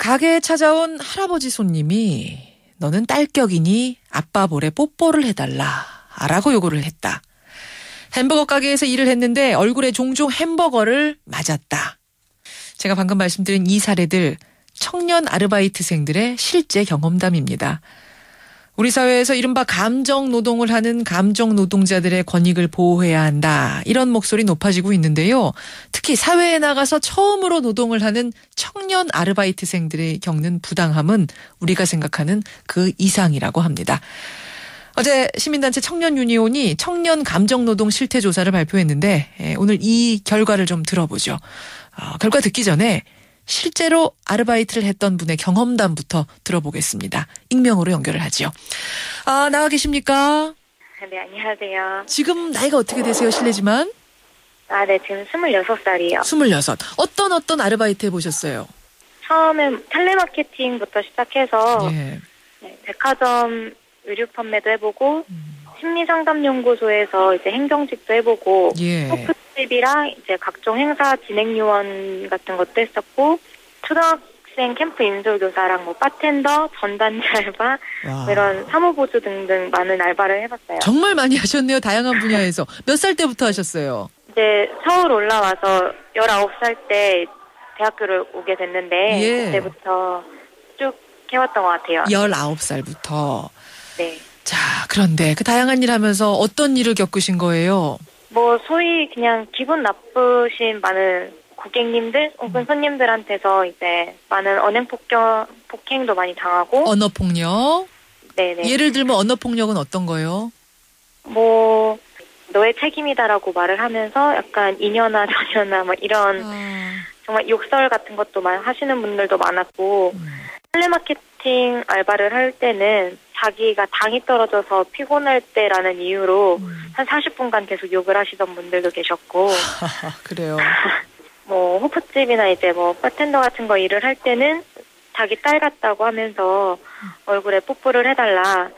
가게에 찾아온 할아버지 손님이 너는 딸격이니 아빠 볼에 뽀뽀를 해달라 라고 요구를 했다. 햄버거 가게에서 일을 했는데 얼굴에 종종 햄버거를 맞았다. 제가 방금 말씀드린 이 사례들 청년 아르바이트생들의 실제 경험담입니다. 우리 사회에서 이른바 감정노동을 하는 감정노동자들의 권익을 보호해야 한다. 이런 목소리 높아지고 있는데요. 특히 사회에 나가서 처음으로 노동을 하는 청년 아르바이트생들이 겪는 부당함은 우리가 생각하는 그 이상이라고 합니다. 어제 시민단체 청년유니온이 청년 감정노동 실태조사를 발표했는데 오늘 이 결과를 좀 들어보죠. 결과 듣기 전에 실제로 아르바이트를 했던 분의 경험담부터 들어보겠습니다. 익명으로 연결을 하죠. 나와 계십니까? 네, 안녕하세요. 지금 나이가 어떻게 되세요? 실례지만. 네, 지금 26살이에요. 26. 어떤 아르바이트 해보셨어요? 처음엔 텔레마케팅부터 시작해서 예. 네, 백화점 의류 판매도 해보고 심리상담연구소에서 이제 행정직도 해보고 예. 호프집이랑 이제 각종 행사 진행요원 같은 것도 했었고 초등학생 캠프 인솔교사랑 뭐 바텐더, 전단지 알바 이런 사무보조 등등 많은 알바를 해봤어요. 정말 많이 하셨네요. 다양한 분야에서. 몇 살 때부터 하셨어요? 이제 서울 올라와서 19살 때 대학교를 오게 됐는데 예. 그때부터 쭉 해왔던 것 같아요. 19살부터. 네. 자, 그런데 그 다양한 일 하면서 어떤 일을 겪으신 거예요? 뭐 소위 그냥 기분 나쁘신 많은 고객님들 혹은 손님들한테서 이제 많은 폭행도 많이 당하고 언어폭력? 네네. 예를 들면 언어폭력은 어떤 거요? 뭐 너의 책임이다라고 말을 하면서 약간 이년아 저년아 뭐 이런 정말 욕설 같은 것도 많이 하시는 분들도 많았고 텔레마케팅 알바를 할 때는 자기가 당이 떨어져서 피곤할 때라는 이유로 한 40분간 계속 욕을 하시던 분들도 계셨고 그래요. 뭐 호프집이나 이제 뭐 바텐더 같은 거 일을 할 때는 자기 딸 같다고 하면서 얼굴에 뽀뽀를 해달라.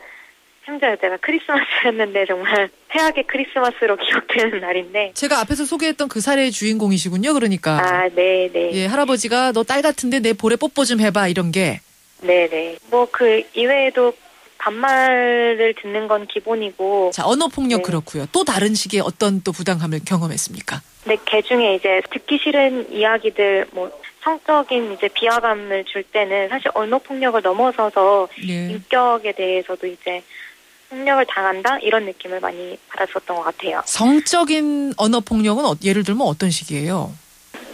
심지어 제가 크리스마스였는데 정말 최악의 크리스마스로 기억되는 날인데 제가 앞에서 소개했던 그 사례의 주인공이시군요. 그러니까. 네네. 예, 할아버지가 너 딸 같은데 내 볼에 뽀뽀 좀 해봐 이런 게. 네네. 뭐 그 이외에도 반말을 듣는 건 기본이고. 자, 언어폭력 네. 그렇고요. 또 다른 식의 어떤 또 부당함을 경험했습니까? 네, 그 중에 이제 듣기 싫은 이야기들, 뭐 성적인 이제 비하감을 줄 때는 사실 언어폭력을 넘어서서 예. 인격에 대해서도 이제 폭력을 당한다 이런 느낌을 많이 받았었던 것 같아요. 성적인 언어폭력은 예를 들면 어떤 식이에요?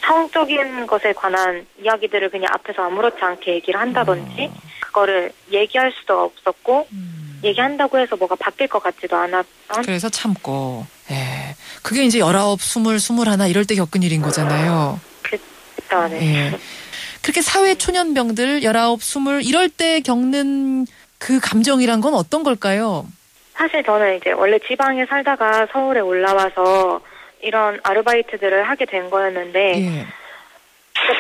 성적인 것에 관한 이야기들을 그냥 앞에서 아무렇지 않게 얘기를 한다든지 그거를 얘기할 수도 없었고 얘기한다고 해서 뭐가 바뀔 것 같지도 않았던. 그래서 참고. 예. 그게 이제 19, 20, 21 이럴 때 겪은 일인 거잖아요. 그쵸, 네. 예. 그렇게 사회 초년병들 19, 20 이럴 때 겪는 그 감정이란 건 어떤 걸까요? 사실 저는 이제 원래 지방에 살다가 서울에 올라와서 이런 아르바이트들을 하게 된 거였는데 예.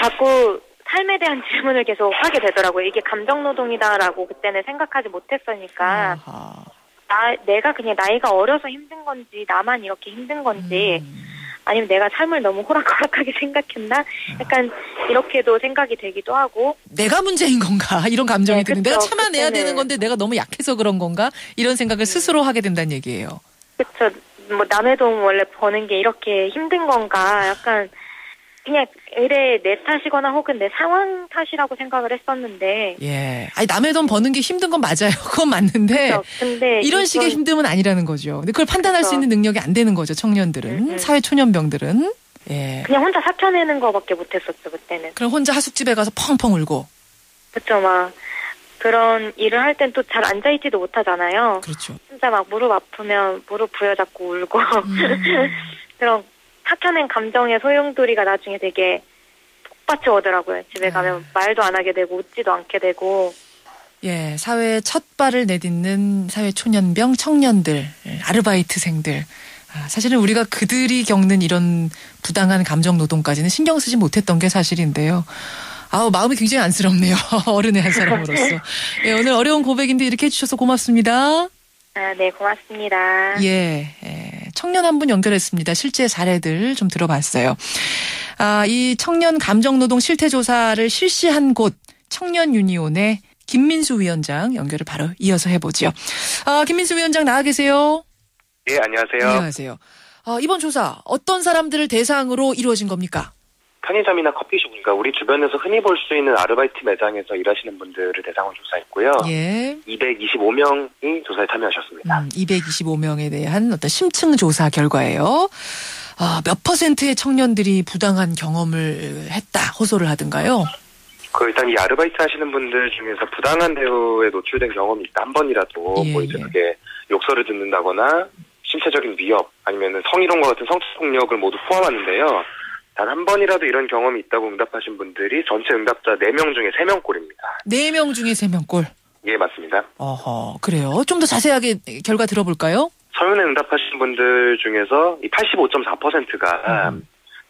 자꾸 삶에 대한 질문을 계속 하게 되더라고요. 이게 감정노동이다라고 그때는 생각하지 못했으니까 내가 그냥 나이가 어려서 힘든 건지 나만 이렇게 힘든 건지 아니면 내가 삶을 너무 호락호락하게 생각했나? 약간 이렇게도 생각이 되기도 하고 내가 문제인 건가? 이런 감정이 네, 드는 그쵸, 내가 참아내야 그때는. 되는 건데 내가 너무 약해서 그런 건가? 이런 생각을 스스로 하게 된다는 얘기예요. 그쵸. 뭐 남의 돈 원래 버는 게 이렇게 힘든 건가? 약간 그냥 일에 내 탓이거나 혹은 내 상황 탓이라고 생각을 했었는데. 예. 아니 남의 돈 버는 게 힘든 건 맞아요. 그건 맞는데. 그쵸. 근데 이런 식의 힘듦은 아니라는 거죠. 근데 그걸 판단할 수 그쵸. 있는 능력이 안 되는 거죠. 청년들은. 사회 초년병들은. 예. 그냥 혼자 삭혀내는 거밖에 못했었죠 그때는. 그럼 혼자 하숙집에 가서 펑펑 울고. 그쵸. 막 그런 일을 할 땐 또 잘 앉아있지도 못하잖아요. 그렇죠. 진짜 막 무릎 아프면 무릎 부여잡고 울고 그런 삭혀낸 감정의 소용돌이가 나중에 되게 폭받쳐 오더라고요. 집에 가면 말도 안 하게 되고 웃지도 않게 되고. 예, 사회에 첫 발을 내딛는 사회 초년병 청년들, 아르바이트생들. 사실은 우리가 그들이 겪는 이런 부당한 감정 노동까지는 신경 쓰지 못했던 게 사실인데요. 마음이 굉장히 안쓰럽네요. 어른의 한 사람으로서. 예, 오늘 어려운 고백인데 이렇게 해주셔서 고맙습니다. 네, 고맙습니다. 예, 청년 한 분 연결했습니다. 실제 사례들 좀 들어봤어요. 이 청년 감정노동 실태조사를 실시한 곳 청년 유니온의 김민수 위원장 연결을 바로 이어서 해보죠. 김민수 위원장 나와 계세요? 예, 안녕하세요. 안녕하세요. 이번 조사 어떤 사람들을 대상으로 이루어진 겁니까? 편의점이나 커피숍, 그러니까 우리 주변에서 흔히 볼 수 있는 아르바이트 매장에서 일하시는 분들을 대상으로 조사했고요. 예. 225명이 조사에 참여하셨습니다. 225명에 대한 어떤 심층 조사 결과예요. 몇 %의 청년들이 부당한 경험을 했다, 호소를 하던가요? 일단 이 아르바이트 하시는 분들 중에서 부당한 대우에 노출된 경험이 있다, 한 번이라도, 예, 뭐 이제 그게 욕설을 듣는다거나, 신체적인 위협, 아니면 성희롱과 같은 성폭력을 모두 포함하는데요. 단 한 번이라도 이런 경험이 있다고 응답하신 분들이 전체 응답자 4명 중에 3명꼴입니다. 4명 중에 3명꼴? 예, 맞습니다. 그래요. 좀 더 자세하게 결과 들어볼까요? 서면에 응답하신 분들 중에서 이 85.4%가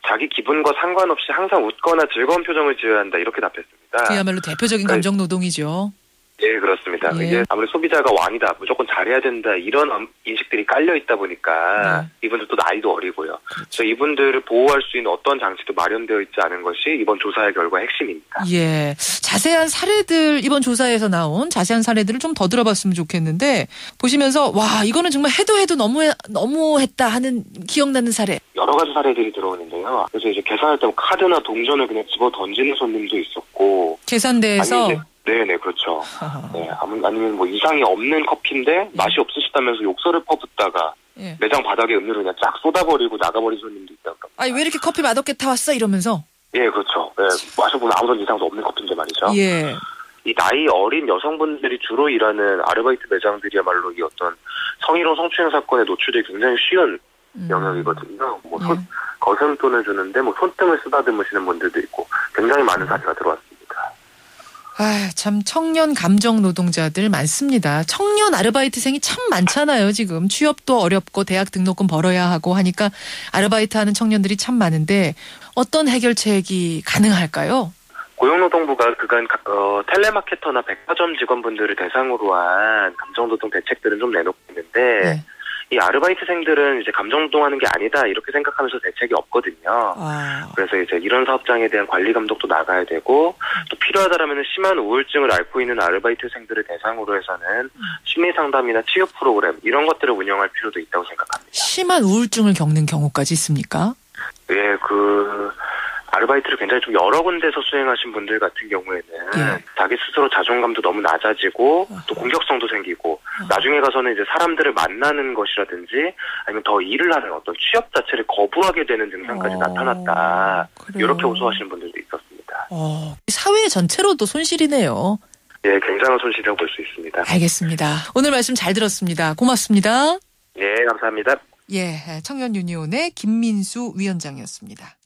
자기 기분과 상관없이 항상 웃거나 즐거운 표정을 지어야 한다, 이렇게 답했습니다. 그야말로 대표적인 감정 노동이죠. 예, 그렇습니다. 예. 이게 아무래도 소비자가 왕이다, 무조건 잘해야 된다, 이런 인식들이 깔려 있다 보니까 이분들도 나이도 어리고요. 그래서 이분들을 보호할 수 있는 어떤 장치도 마련되어 있지 않은 것이 이번 조사의 결과의 핵심입니다. 예, 자세한 사례들, 이번 조사에서 나온 자세한 사례들을 좀 더 들어봤으면 좋겠는데, 보시면서 와, 이거는 정말 해도 너무했다 하는 기억나는 사례. 여러 가지 사례들이 들어오는데요. 그래서 이제 계산할 때 카드나 동전을 그냥 집어 던지는 손님도 있었고, 계산대에서. 네네, 그렇죠. 네, 아니면 뭐 이상이 없는 커피인데 맛이 없으시다면서 욕설을 퍼붓다가 매장 바닥에 음료를 그냥 쫙 쏟아버리고 나가버린 손님도 있다고. 아니, 왜 이렇게 커피 맛없게 타왔어? 이러면서. 예, 그렇죠. 네, 마셔보면 아무런 이상도 없는 커피인데 말이죠. 예. 이 나이 어린 여성분들이 주로 일하는 아르바이트 매장들이야말로 이 어떤 성희롱 성추행 사건에 노출되기 굉장히 쉬운 영역이거든요. 뭐 거슴돈을 주는데 뭐 손등을 쓰다듬으시는 분들도 있고 굉장히 많은 사례가 들어왔습니다. 참 청년 감정 노동자들 많습니다. 청년 아르바이트생이 참 많잖아요, 지금. 취업도 어렵고 대학 등록금 벌어야 하고 하니까 아르바이트 하는 청년들이 참 많은데 어떤 해결책이 가능할까요? 고용노동부가 그간 텔레마케터나 백화점 직원분들을 대상으로 한 감정노동 대책들은 좀 내놓고 있는데 이 아르바이트생들은 이제 감정노동하는 게 아니다, 이렇게 생각하면서 대책이 없거든요. 그래서 이제 이런 사업장에 대한 관리 감독도 나가야 되고, 또 필요하다라면 심한 우울증을 앓고 있는 아르바이트생들을 대상으로 해서는 심리 상담이나 취업 프로그램, 이런 것들을 운영할 필요도 있다고 생각합니다. 심한 우울증을 겪는 경우까지 있습니까? 예, 아르바이트를 굉장히 좀 여러 군데서 수행하신 분들 같은 경우에는 자기 스스로 자존감도 너무 낮아지고 또 공격성도 생기고 나중에 가서는 이제 사람들을 만나는 것이라든지 아니면 더 일을 하는 어떤 취업 자체를 거부하게 되는 증상까지 나타났다. 그래요. 이렇게 호소하시는 분들도 있었습니다. 사회 전체로도 손실이네요. 예, 굉장한 손실이라고 볼 수 있습니다. 알겠습니다. 오늘 말씀 잘 들었습니다. 고맙습니다. 네, 감사합니다. 예, 청년 유니온의 김민수 위원장이었습니다.